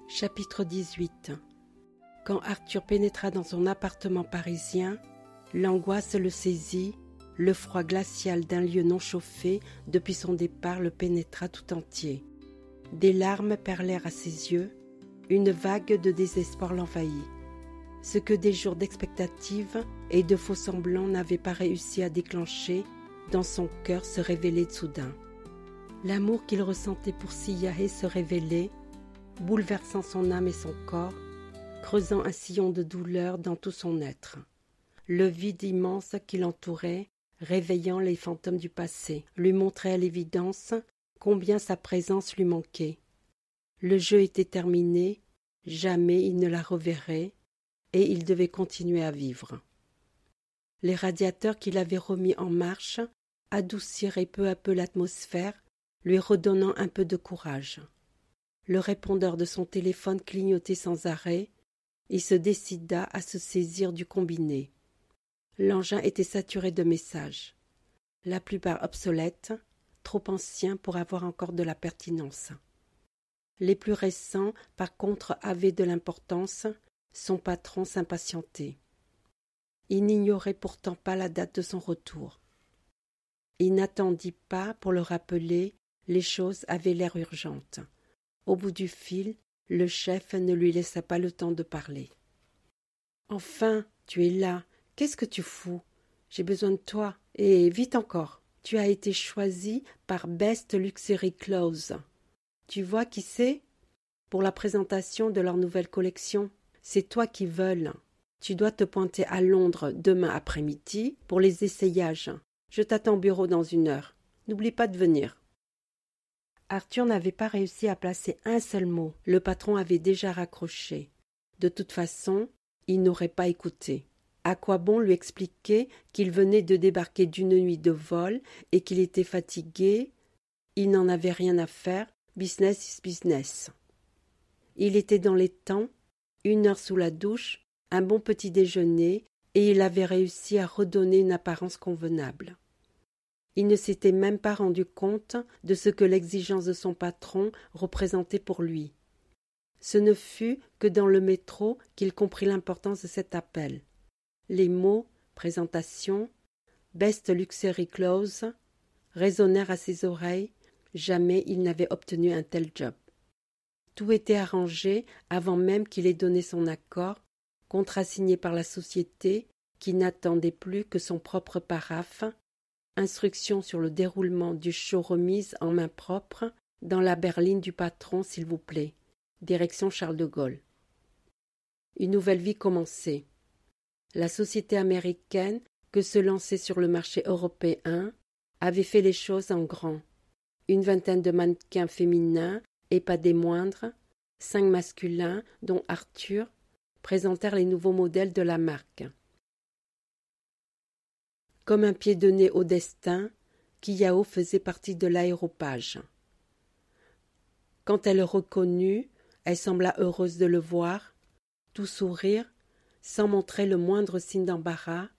Chapitre 18. Quand Arthur pénétra dans son appartement parisien, l'angoisse le saisit, le froid glacial d'un lieu non chauffé depuis son départ le pénétra tout entier. Des larmes perlèrent à ses yeux, une vague de désespoir l'envahit. Ce que des jours d'expectative et de faux semblants n'avaient pas réussi à déclencher, dans son cœur se révélait soudain. L'amour qu'il ressentait pour Siyahe se révélait, bouleversant son âme et son corps, creusant un sillon de douleur dans tout son être. Le vide immense qui l'entourait, réveillant les fantômes du passé, lui montrait à l'évidence combien sa présence lui manquait. Le jeu était terminé, jamais il ne la reverrait, et il devait continuer à vivre. Les radiateurs qu'il avait remis en marche adouciraient peu à peu l'atmosphère, lui redonnant un peu de courage. Le répondeur de son téléphone clignotait sans arrêt. Il se décida à se saisir du combiné. L'engin était saturé de messages, la plupart obsolètes, trop anciens pour avoir encore de la pertinence. Les plus récents, par contre, avaient de l'importance. Son patron s'impatientait. Il n'ignorait pourtant pas la date de son retour. Il n'attendit pas pour le rappeler, les choses avaient l'air urgentes. Au bout du fil, le chef ne lui laissa pas le temps de parler. « Enfin, tu es là. Qu'est-ce que tu fous? J'ai besoin de toi. Et vite encore. Tu as été choisi par Best Luxury Clothes. Tu vois qui c'est? Pour la présentation de leur nouvelle collection. C'est toi qui veulent. Tu dois te pointer à Londres demain après-midi pour les essayages. Je t'attends au bureau dans 1 heure. N'oublie pas de venir. » Arthur n'avait pas réussi à placer un seul mot. Le patron avait déjà raccroché. De toute façon, il n'aurait pas écouté. À quoi bon lui expliquer qu'il venait de débarquer d'1 nuit de vol et qu'il était fatigué? Il n'en avait rien à faire. Business is business. Il était dans les temps, 1 heure sous la douche, un bon petit déjeuner, et il avait réussi à redonner une apparence convenable. Il ne s'était même pas rendu compte de ce que l'exigence de son patron représentait pour lui. Ce ne fut que dans le métro qu'il comprit l'importance de cet appel. Les mots « présentation »,« Best Luxury Clothes » résonnèrent à ses oreilles. Jamais il n'avait obtenu un tel job. Tout était arrangé avant même qu'il ait donné son accord, contrat signé par la société qui n'attendait plus que son propre paraphe. Instructions sur le déroulement du show remises en main propre dans la berline du patron, s'il vous plaît. Direction Charles de Gaulle. Une nouvelle vie commençait. La société américaine, que se lançait sur le marché européen, avait fait les choses en grand. 20 de mannequins féminins, et pas des moindres, 5 masculins, dont Arthur, présentèrent les nouveaux modèles de la marque. Comme un pied de nez au destin, Kiyao faisait partie de l'aéropage. Quand elle le reconnut, elle sembla heureuse de le voir. Tout sourire, sans montrer le moindre signe d'embarras,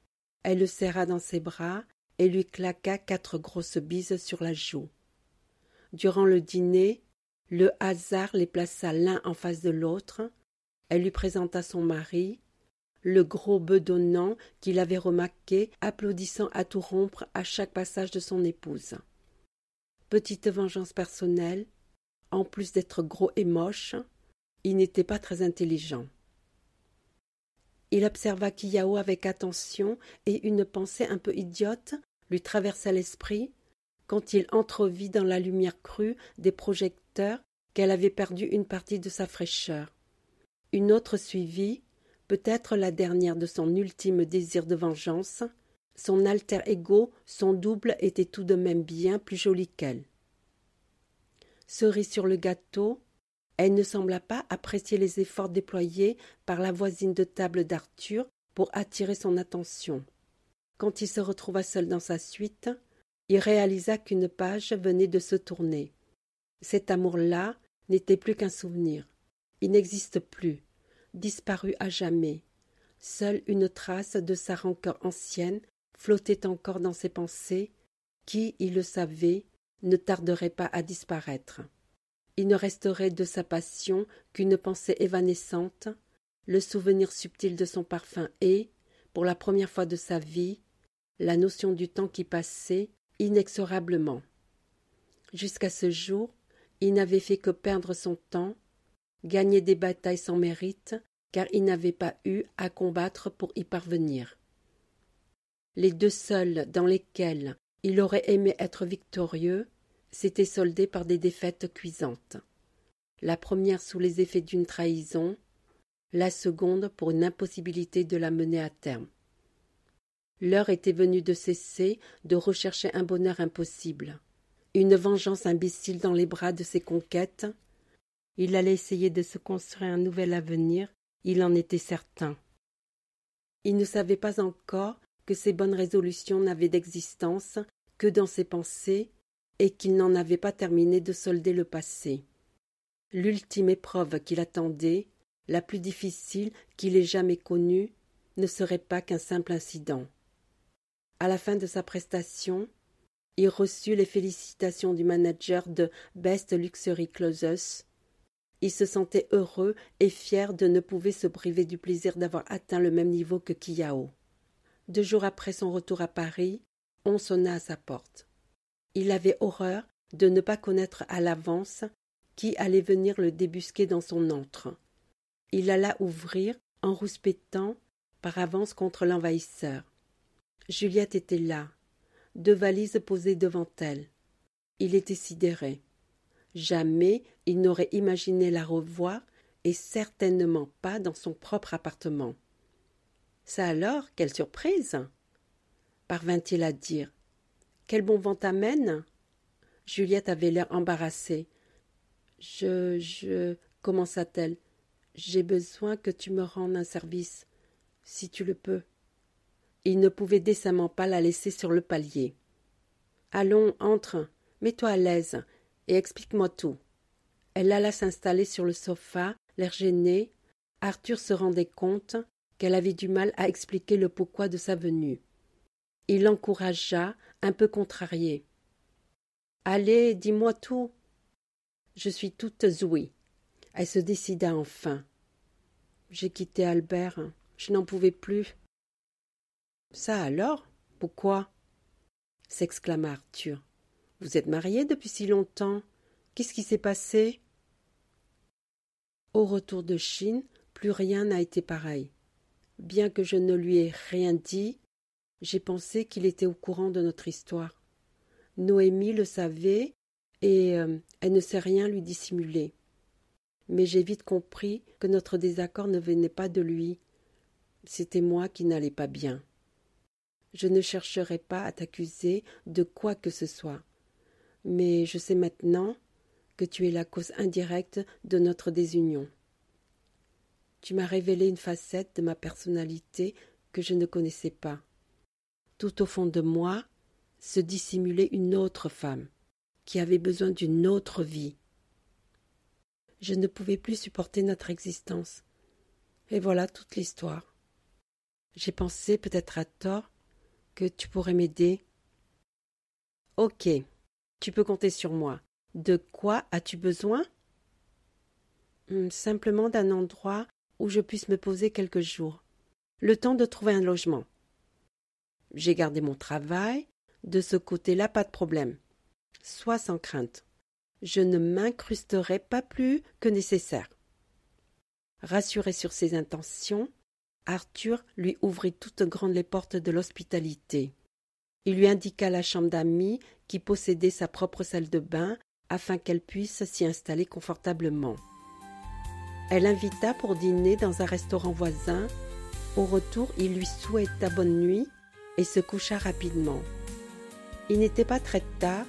elle le serra dans ses bras et lui claqua 4 grosses bises sur la joue. Durant le dîner, le hasard les plaça l'un en face de l'autre. Elle lui présenta son mari, le gros bedonnant qu'il avait remarqué, applaudissant à tout rompre à chaque passage de son épouse. Petite vengeance personnelle, en plus d'être gros et moche, il n'était pas très intelligent. Il observa Kiyao avec attention et une pensée un peu idiote lui traversa l'esprit quand il entrevit dans la lumière crue des projecteurs qu'elle avait perdu une partie de sa fraîcheur. Une autre suivit, peut-être la dernière de son ultime désir de vengeance. Son alter ego, son double, était tout de même bien plus joli qu'elle. Cerise sur le gâteau, elle ne sembla pas apprécier les efforts déployés par la voisine de table d'Arthur pour attirer son attention. Quand il se retrouva seul dans sa suite, il réalisa qu'une page venait de se tourner. Cet amour-là n'était plus qu'un souvenir. Il n'existe plus, disparu à jamais. Seule une trace de sa rancœur ancienne flottait encore dans ses pensées, qui, il le savait, ne tarderait pas à disparaître. Il ne resterait de sa passion qu'une pensée évanescente, le souvenir subtil de son parfum et, pour la première fois de sa vie, la notion du temps qui passait inexorablement. Jusqu'à ce jour, il n'avait fait que perdre son temps, gagner des batailles sans mérite, car il n'avait pas eu à combattre pour y parvenir. Les deux seuls dans lesquels il aurait aimé être victorieux s'étaient soldés par des défaites cuisantes. La première sous les effets d'une trahison, la seconde pour une impossibilité de la mener à terme. L'heure était venue de cesser de rechercher un bonheur impossible, une vengeance imbécile dans les bras de ses conquêtes. Il allait essayer de se construire un nouvel avenir, il en était certain. Il ne savait pas encore que ses bonnes résolutions n'avaient d'existence que dans ses pensées et qu'il n'en avait pas terminé de solder le passé. L'ultime épreuve qui l'attendait, la plus difficile qu'il ait jamais connue, ne serait pas qu'un simple incident. À la fin de sa prestation, il reçut les félicitations du manager de Best Luxury Clothes. Il se sentait heureux et fier de ne pouvoir se priver du plaisir d'avoir atteint le même niveau que Kiyao. 2 jours après son retour à Paris, on sonna à sa porte. Il avait horreur de ne pas connaître à l'avance qui allait venir le débusquer dans son antre. Il alla ouvrir en rouspétant par avance contre l'envahisseur. Juliette était là, 2 valises posées devant elle. Il était sidéré. Jamais il n'aurait imaginé la revoir, et certainement pas dans son propre appartement. « Ça alors, quelle surprise !» parvint-il à dire. « Quel bon vent t'amène ?» Juliette avait l'air embarrassée. « Je... » commença-t-elle. « J'ai besoin que tu me rendes un service, si tu le peux. » Il ne pouvait décemment pas la laisser sur le palier. « Allons, entre, mets-toi à l'aise et explique-moi tout. » Elle alla s'installer sur le sofa, l'air gêné. Arthur se rendait compte qu'elle avait du mal à expliquer le pourquoi de sa venue. Il l'encouragea, un peu contrarié. « Allez, dis-moi tout. » « Je suis toute ouïe. » Elle se décida enfin. « J'ai quitté Albert. Je n'en pouvais plus. »« Ça alors? Pourquoi ?» s'exclama Arthur. « Vous êtes mariés depuis si longtemps. Qu'est-ce qui s'est passé ?» Au retour de Chine, plus rien n'a été pareil. Bien que je ne lui ai rien dit, j'ai pensé qu'il était au courant de notre histoire. Noémie le savait et elle ne sait rien lui dissimuler. Mais j'ai vite compris que notre désaccord ne venait pas de lui. C'était moi qui n'allais pas bien. Je ne chercherai pas à t'accuser de quoi que ce soit. Mais je sais maintenant que tu es la cause indirecte de notre désunion. Tu m'as révélé une facette de ma personnalité que je ne connaissais pas. Tout au fond de moi se dissimulait une autre femme, qui avait besoin d'une autre vie. Je ne pouvais plus supporter notre existence. Et voilà toute l'histoire. J'ai pensé, peut-être à tort, que tu pourrais m'aider. Ok, tu peux compter sur moi. De quoi as-tu besoin? Simplement d'un endroit où je puisse me poser quelques jours. Le temps de trouver un logement. J'ai gardé mon travail. De ce côté-là, pas de problème. Sois sans crainte. Je ne m'incrusterai pas plus que nécessaire. Rassuré sur ses intentions, Arthur lui ouvrit toutes grandes les portes de l'hospitalité. Il lui indiqua la chambre d'amis qui possédait sa propre salle de bain afin qu'elle puisse s'y installer confortablement. Elle l'invita pour dîner dans un restaurant voisin. Au retour, il lui souhaita bonne nuit et se coucha rapidement. Il n'était pas très tard,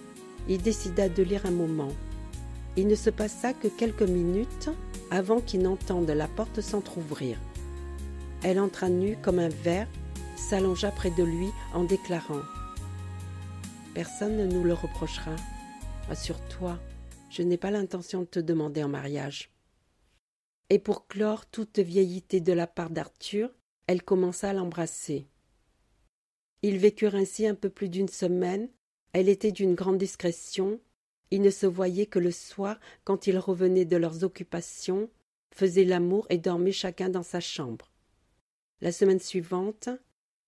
il décida de lire un moment. Il ne se passa que quelques minutes avant qu'il n'entende la porte s'entr'ouvrir. Elle entra nue comme un ver, s'allongea près de lui en déclarant « Personne ne nous le reprochera. Assure-toi, je n'ai pas l'intention de te demander en mariage. » Et pour clore toute vieillité de la part d'Arthur, elle commença à l'embrasser. Ils vécurent ainsi un peu plus d'1 semaine. Elle était d'une grande discrétion Ils ne se voyaient que le soir quand ils revenaient de leurs occupations, faisaient l'amour et dormaient chacun dans sa chambre. La semaine suivante,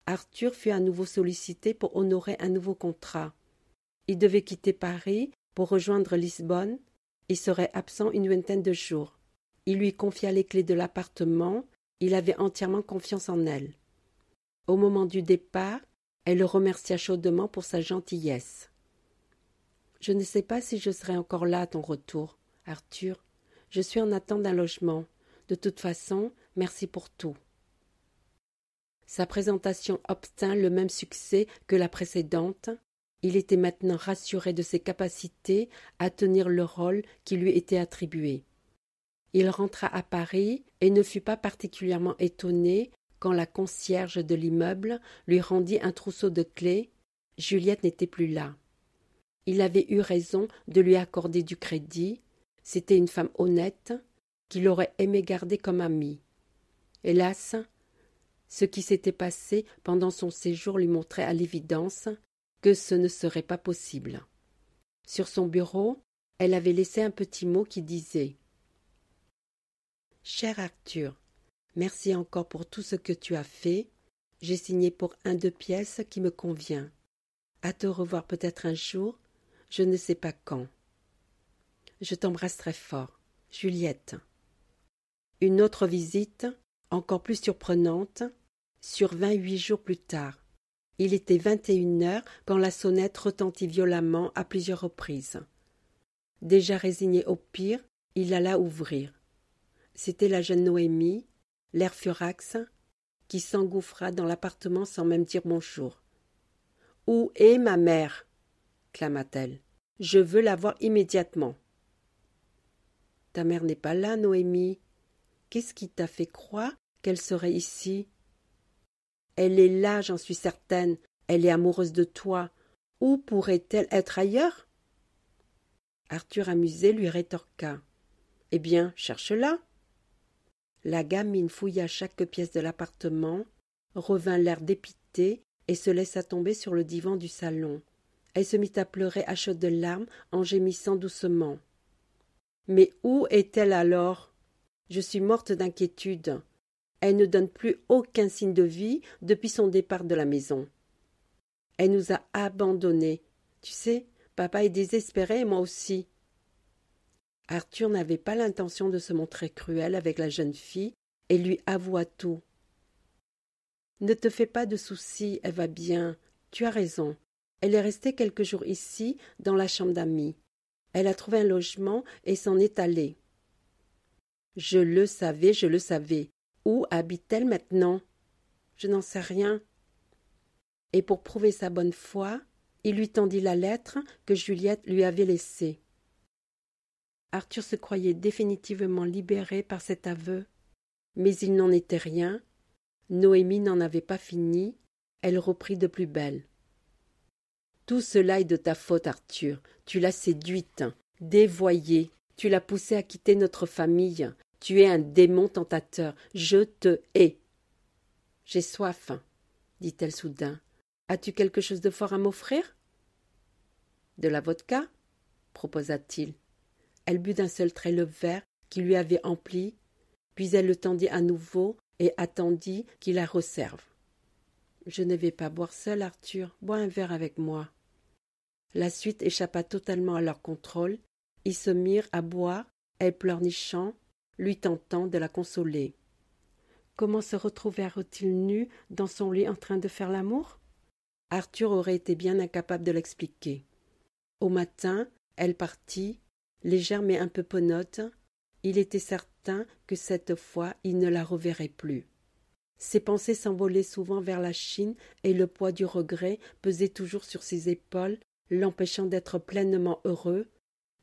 Arthur fut à nouveau sollicité pour honorer un nouveau contrat. Il devait quitter Paris pour rejoindre Lisbonne et serait absent une vingtaine de jours. Il lui confia les clés de l'appartement, il avait entièrement confiance en elle. Au moment du départ, elle le remercia chaudement pour sa gentillesse. « Je ne sais pas si je serai encore là à ton retour, Arthur. Je suis en attente d'un logement. De toute façon, merci pour tout. » Sa présentation obtint le même succès que la précédente. Il était maintenant rassuré de ses capacités à tenir le rôle qui lui était attribué. Il rentra à Paris et ne fut pas particulièrement étonné quand la concierge de l'immeuble lui rendit un trousseau de clés. Juliette n'était plus là. Il avait eu raison de lui accorder du crédit. C'était une femme honnête qu'il aurait aimé garder comme amie. Hélas, ce qui s'était passé pendant son séjour lui montrait à l'évidence que ce ne serait pas possible. Sur son bureau, elle avait laissé un petit mot qui disait « Cher Arthur, merci encore pour tout ce que tu as fait. J'ai signé pour 1-2 pièces qui me convient. À te revoir peut-être un jour, je ne sais pas quand. Je t'embrasse très fort. Juliette. » Une autre visite, encore plus surprenante, survint 8 jours plus tard. Il était 21h quand la sonnette retentit violemment à plusieurs reprises. Déjà résigné au pire, il alla ouvrir. C'était la jeune Noémie, l'air furax, qui s'engouffra dans l'appartement sans même dire bonjour. « Où est ma mère ?» clama-t-elle. « Je veux la voir immédiatement. »« Ta mère n'est pas là, Noémie. Qu'est-ce qui t'a fait croire qu'elle serait ici ? » « Elle est là, j'en suis certaine. Elle est amoureuse de toi. Où pourrait-elle être ailleurs ?» Arthur, amusé, lui rétorqua. « Eh bien, cherche-la. » La gamine fouilla chaque pièce de l'appartement, revint l'air dépité et se laissa tomber sur le divan du salon. Elle se mit à pleurer à chaudes larmes en gémissant doucement. « Mais où est-elle alors ? Je suis morte d'inquiétude. Elle ne donne plus aucun signe de vie depuis son départ de la maison. Elle nous a abandonnés. Tu sais, papa est désespéré et moi aussi. » Arthur n'avait pas l'intention de se montrer cruel avec la jeune fille et lui avoua tout. « Ne te fais pas de soucis, elle va bien. Tu as raison. Elle est restée quelques jours ici, dans la chambre d'amis. Elle a trouvé un logement et s'en est allée. »« Je le savais, je le savais. Où habite-t-elle maintenant ? » ?»« Je n'en sais rien. » Et pour prouver sa bonne foi, il lui tendit la lettre que Juliette lui avait laissée. Arthur se croyait définitivement libéré par cet aveu, mais il n'en était rien. Noémie n'en avait pas fini, elle reprit de plus belle. « Tout cela est de ta faute, Arthur. Tu l'as séduite, dévoyée, tu l'as poussée à quitter notre famille. Tu es un démon tentateur. Je te hais. »« J'ai soif, » dit-elle soudain. « As-tu quelque chose de fort à m'offrir ?»« De la vodka ?» proposa-t-il. Elle but d'un seul trait le verre qui lui avait empli, puis elle le tendit à nouveau et attendit qu'il la resserve. « Je ne vais pas boire seule, Arthur. Bois un verre avec moi. » La suite échappa totalement à leur contrôle. Ils se mirent à boire, elle pleurnichant, lui tentant de la consoler. Comment se retrouvèrent-ils nus dans son lit en train de faire l'amour ? Arthur aurait été bien incapable de l'expliquer. Au matin, elle partit, légère mais un peu penaute. Il était certain que cette fois il ne la reverrait plus. Ses pensées s'envolaient souvent vers la Chine et le poids du regret pesait toujours sur ses épaules, l'empêchant d'être pleinement heureux,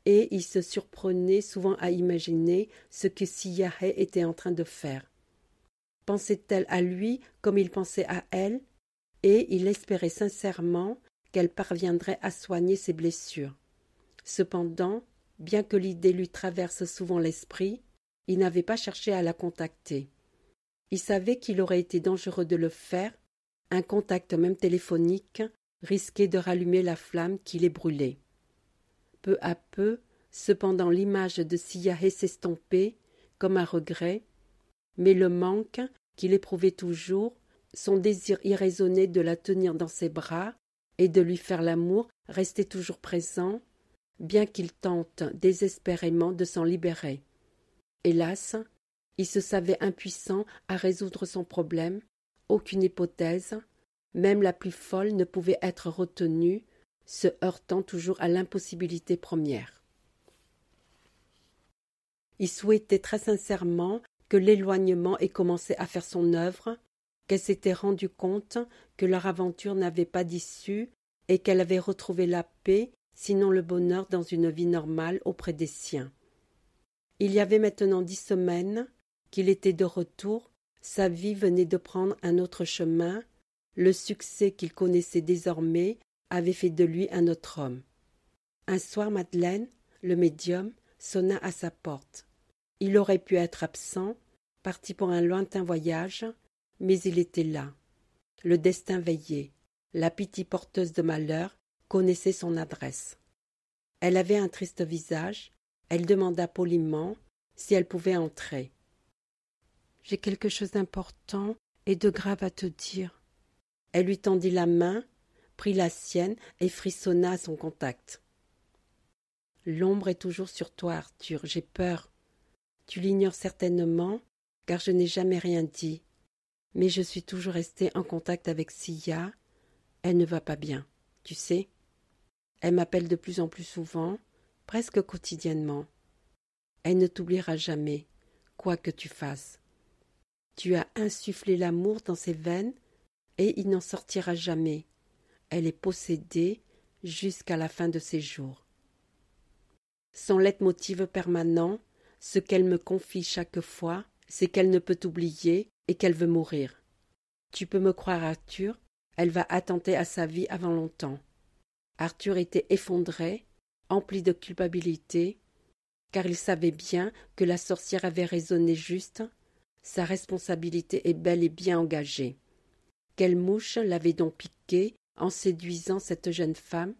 et il se surprenait souvent à imaginer ce que Siyahe était en train de faire. Pensait-elle à lui comme il pensait à elle, et il espérait sincèrement qu'elle parviendrait à soigner ses blessures. Cependant, bien que l'idée lui traverse souvent l'esprit, il n'avait pas cherché à la contacter. Il savait qu'il aurait été dangereux de le faire, un contact même téléphonique risquait de rallumer la flamme qui les brûlait. Peu à peu, cependant, l'image de Sillahe s'estompait, comme un regret, mais le manque qu'il éprouvait toujours, son désir irraisonné de la tenir dans ses bras et de lui faire l'amour restait toujours présent, bien qu'il tente désespérément de s'en libérer. Hélas, il se savait impuissant à résoudre son problème, aucune hypothèse, même la plus folle ne pouvait être retenue, se heurtant toujours à l'impossibilité première. Il souhaitait très sincèrement que l'éloignement ait commencé à faire son œuvre, qu'elle s'était rendue compte que leur aventure n'avait pas d'issue et qu'elle avait retrouvé la paix, sinon le bonheur, dans une vie normale auprès des siens. Il y avait maintenant 10 semaines qu'il était de retour, sa vie venait de prendre un autre chemin, le succès qu'il connaissait désormais avait fait de lui un autre homme. Un soir, Madeleine, le médium, sonna à sa porte. Il aurait pu être absent, parti pour un lointain voyage, mais il était là. Le destin veillait. La pitié porteuse de malheur connaissait son adresse. Elle avait un triste visage. Elle demanda poliment si elle pouvait entrer. « J'ai quelque chose d'important et de grave à te dire. » Elle lui tendit la main, prit la sienne et frissonna à son contact. « L'ombre est toujours sur toi, Arthur, j'ai peur. Tu l'ignores certainement, car je n'ai jamais rien dit. Mais je suis toujours restée en contact avec Silla. Elle ne va pas bien, tu sais. Elle m'appelle de plus en plus souvent, presque quotidiennement. Elle ne t'oubliera jamais, quoi que tu fasses. Tu as insufflé l'amour dans ses veines et il n'en sortira jamais. Elle est possédée jusqu'à la fin de ses jours. Son leitmotiv permanent, ce qu'elle me confie chaque fois, c'est qu'elle ne peut t'oublier et qu'elle veut mourir. Tu peux me croire, Arthur, elle va attenter à sa vie avant longtemps. » Arthur était effondré, empli de culpabilité, car il savait bien que la sorcière avait raisonné juste, sa responsabilité est bel et bien engagée. Quelle mouche l'avait donc piqué en séduisant cette jeune femme,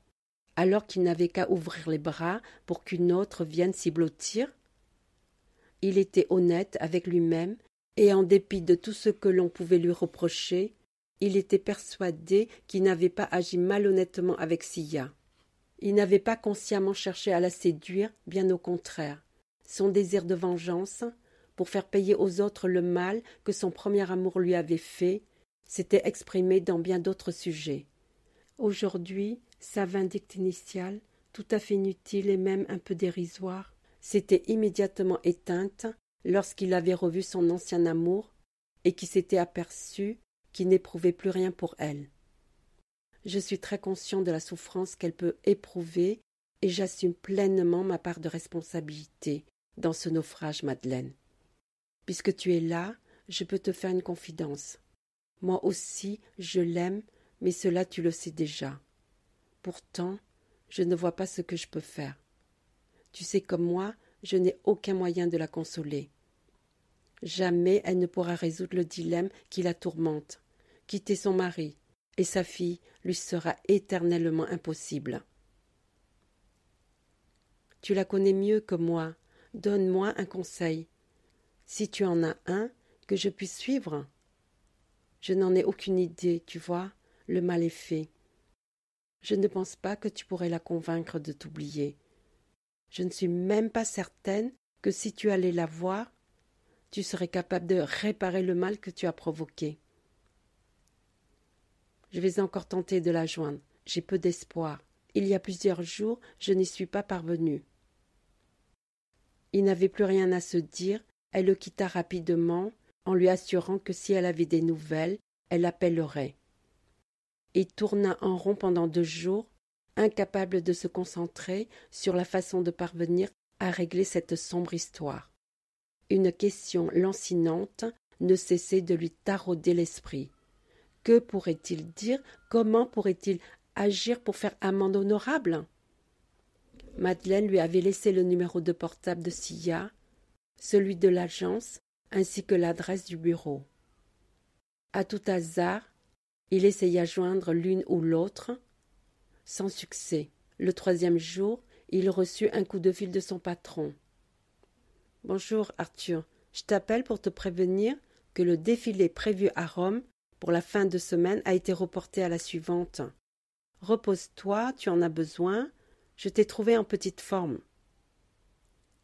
alors qu'il n'avait qu'à ouvrir les bras pour qu'une autre vienne s'y blottir? Il était honnête avec lui-même, et en dépit de tout ce que l'on pouvait lui reprocher, il était persuadé qu'il n'avait pas agi malhonnêtement avec Silla. Il n'avait pas consciemment cherché à la séduire, bien au contraire. Son désir de vengeance, pour faire payer aux autres le mal que son premier amour lui avait fait, s'était exprimé dans bien d'autres sujets. Aujourd'hui, sa vindicte initiale, tout à fait inutile et même un peu dérisoire, s'était immédiatement éteinte lorsqu'il avait revu son ancien amour et qui s'était aperçu qu'il n'éprouvait plus rien pour elle. Je suis très conscient de la souffrance qu'elle peut éprouver et j'assume pleinement ma part de responsabilité dans ce naufrage, Madeleine. Puisque tu es là, je peux te faire une confidence. Moi aussi, je l'aime, mais cela tu le sais déjà. Pourtant, je ne vois pas ce que je peux faire. Tu sais comme moi, je n'ai aucun moyen de la consoler. Jamais elle ne pourra résoudre le dilemme qui la tourmente. Quitter son mari et sa fille lui sera éternellement impossible. Tu la connais mieux que moi. Donne-moi un conseil. Si tu en as un, que je puisse suivre. Je n'en ai aucune idée, tu vois, le mal est fait. Je ne pense pas que tu pourrais la convaincre de t'oublier. Je ne suis même pas certaine que si tu allais la voir, tu serais capable de réparer le mal que tu as provoqué. Je vais encore tenter de la joindre. J'ai peu d'espoir. Il y a plusieurs jours, je n'y suis pas parvenue. » Il n'avait plus rien à se dire. Elle le quitta rapidement, en lui assurant que si elle avait des nouvelles, elle l'appellerait. Il tourna en rond pendant 2 jours, incapable de se concentrer sur la façon de parvenir à régler cette sombre histoire. Une question lancinante ne cessait de lui tarauder l'esprit. Que pourrait-il dire? Comment pourrait-il agir pour faire amende honorable? Madeleine lui avait laissé le numéro de portable de Silla, celui de l'agence, ainsi que l'adresse du bureau. À tout hasard, il essaya joindre l'une ou l'autre, sans succès. Le 3e jour, il reçut un coup de fil de son patron. « Bonjour, Arthur. Je t'appelle pour te prévenir que le défilé prévu à Rome pour la fin de semaine a été reporté à la suivante. Repose-toi, tu en as besoin. Je t'ai trouvé en petite forme. »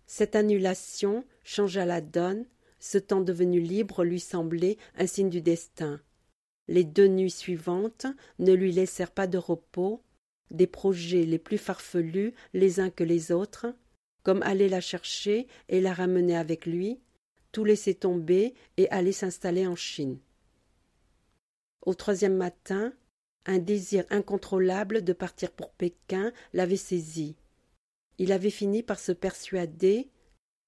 Cette annulation changea la donne. Ce temps devenu libre lui semblait un signe du destin. Les 2 nuits suivantes ne lui laissèrent pas de repos, des projets les plus farfelus les uns que les autres, comme aller la chercher et la ramener avec lui, tout laisser tomber et aller s'installer en Chine. Au 3e matin, un désir incontrôlable de partir pour Pékin l'avait saisi. Il avait fini par se persuader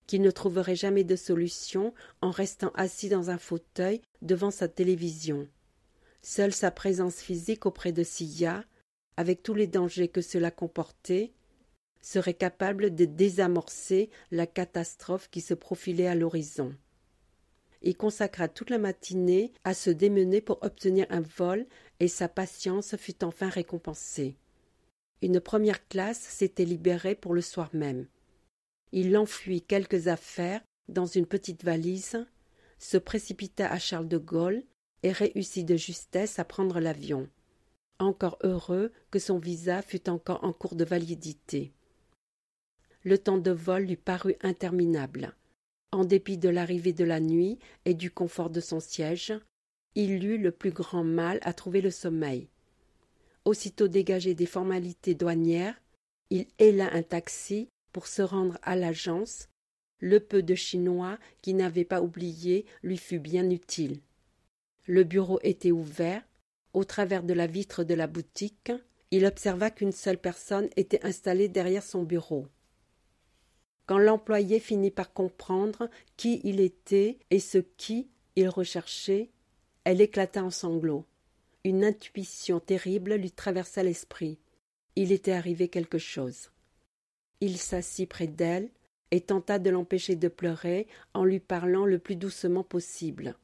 qu'il ne trouverait jamais de solution en restant assis dans un fauteuil devant sa télévision. Seule sa présence physique auprès de Sia, avec tous les dangers que cela comportait, serait capable de désamorcer la catastrophe qui se profilait à l'horizon. Il consacra toute la matinée à se démener pour obtenir un vol et sa patience fut enfin récompensée. Une première classe s'était libérée pour le soir même. Il enfouit quelques affaires dans une petite valise, se précipita à Charles de Gaulle et réussit de justesse à prendre l'avion. Encore heureux que son visa fût encore en cours de validité. Le temps de vol lui parut interminable. En dépit de l'arrivée de la nuit et du confort de son siège, il eut le plus grand mal à trouver le sommeil. Aussitôt dégagé des formalités douanières, il héla un taxi pour se rendre à l'agence. Le peu de Chinois qui n'avait pas oublié lui fut bien utile. Le bureau était ouvert. Au travers de la vitre de la boutique, il observa qu'une seule personne était installée derrière son bureau. Quand l'employé finit par comprendre qui il était et ce qui il recherchait, elle éclata en sanglots. Une intuition terrible lui traversa l'esprit. Il était arrivé quelque chose. Il s'assit près d'elle et tenta de l'empêcher de pleurer en lui parlant le plus doucement possible.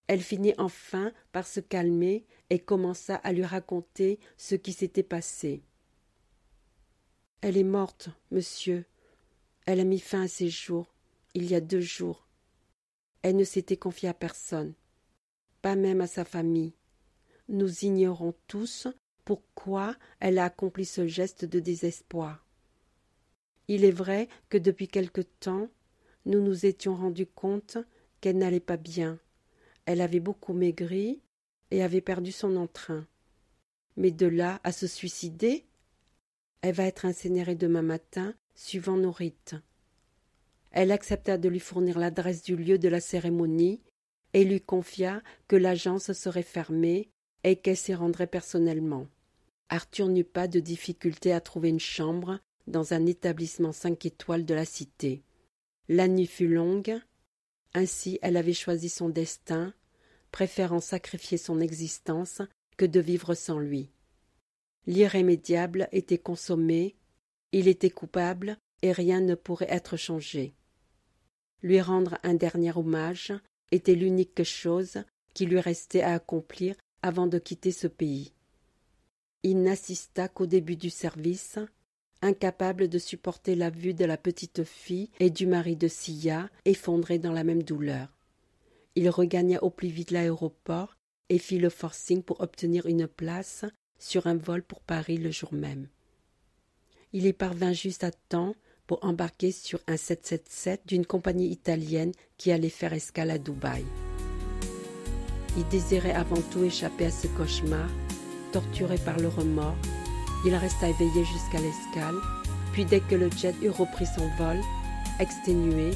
Elle finit enfin par se calmer et commença à lui raconter ce qui s'était passé. « Elle est morte, monsieur. Elle a mis fin à ses jours, il y a 2 jours. Elle ne s'était confiée à personne, pas même à sa famille. Nous ignorons tous pourquoi elle a accompli ce geste de désespoir. Il est vrai que depuis quelque temps, nous nous étions rendus compte qu'elle n'allait pas bien. Elle avait beaucoup maigri et avait perdu son entrain. Mais de là à se suicider, elle va être incinérée demain matin, suivant nos rites. » Elle accepta de lui fournir l'adresse du lieu de la cérémonie et lui confia que l'agence serait fermée et qu'elle s'y rendrait personnellement. Arthur n'eut pas de difficulté à trouver une chambre dans un établissement 5 étoiles de la cité. La nuit fut longue, ainsi elle avait choisi son destin, préférant sacrifier son existence que de vivre sans lui. L'irrémédiable était consommé, il était coupable et rien ne pourrait être changé. Lui rendre un dernier hommage était l'unique chose qui lui restait à accomplir avant de quitter ce pays. Il n'assista qu'au début du service, incapable de supporter la vue de la petite fille et du mari de Sia effondrés dans la même douleur. Il regagna au plus vite l'aéroport et fit le forcing pour obtenir une place sur un vol pour Paris le jour même. Il y parvint juste à temps pour embarquer sur un 777 d'une compagnie italienne qui allait faire escale à Dubaï. Il désirait avant tout échapper à ce cauchemar. Torturé par le remords, il resta éveillé jusqu'à l'escale, puis dès que le jet eut repris son vol, exténué,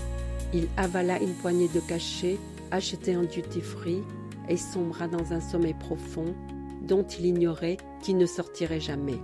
il avala une poignée de cachets achetés en duty-free et sombra dans un sommeil profond dont il ignorait qu'il ne sortirait jamais.